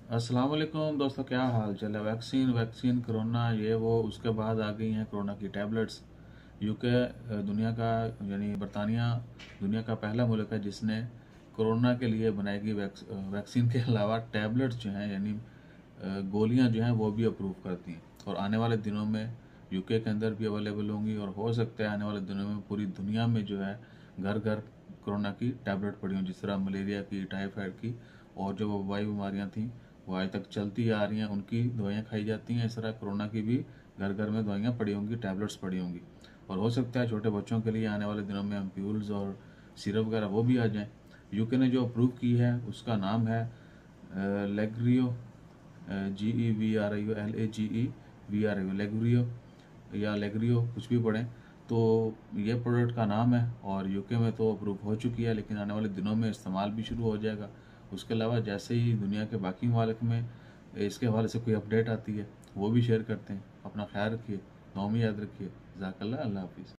अस्सलाम वालेकुम दोस्तों, क्या हाल चाल है। वैक्सीन वैक्सीन कोरोना ये वो, उसके बाद आ गई हैं कोरोना की टैबलेट्स। यूके दुनिया का यानी बरतानिया दुनिया का पहला मुल्क है जिसने कोरोना के लिए बनाई गई वैक्सीन के अलावा टैबलेट्स जो हैं यानी गोलियां जो हैं वो भी अप्रूव करती हैं। और आने वाले दिनों में यूके के अंदर भी अवेलेबल होंगी और हो सकता है आने वाले दिनों में पूरी दुनिया में जो है घर घर कोरोना की टैबलेट पड़ी हों, जिस तरह मलेरिया की, टाइफाइड की और जो वबाई बीमारियां थी वो आज तक चलती आ रही हैं, उनकी दवाइयाँ खाई जाती हैं। इस तरह कोरोना की भी घर घर में दवाइयाँ पड़ी होंगी, टैबलेट्स पड़ी होंगी। और हो सकता है छोटे बच्चों के लिए आने वाले दिनों में एम्प्यूल्स और सिरप वगैरह वो भी आ जाएं। यूके ने जो अप्रूव की है उसका नाम है लेग्रियो, GEVRIO, लेग्रियो या लेग्रियो, कुछ भी पढ़ें। तो ये प्रोडक्ट का नाम है और यूके में तो अप्रूव हो चुकी है, लेकिन आने वाले दिनों में इस्तेमाल भी शुरू हो जाएगा। उसके अलावा जैसे ही दुनिया के बाकी ममालिक में इसके हवाले से कोई अपडेट आती है वो भी शेयर करते हैं। अपना ख्याल रखिए, दुआ में याद रखिए। जज़ाकल्लाह, अल्लाह हाफिज़।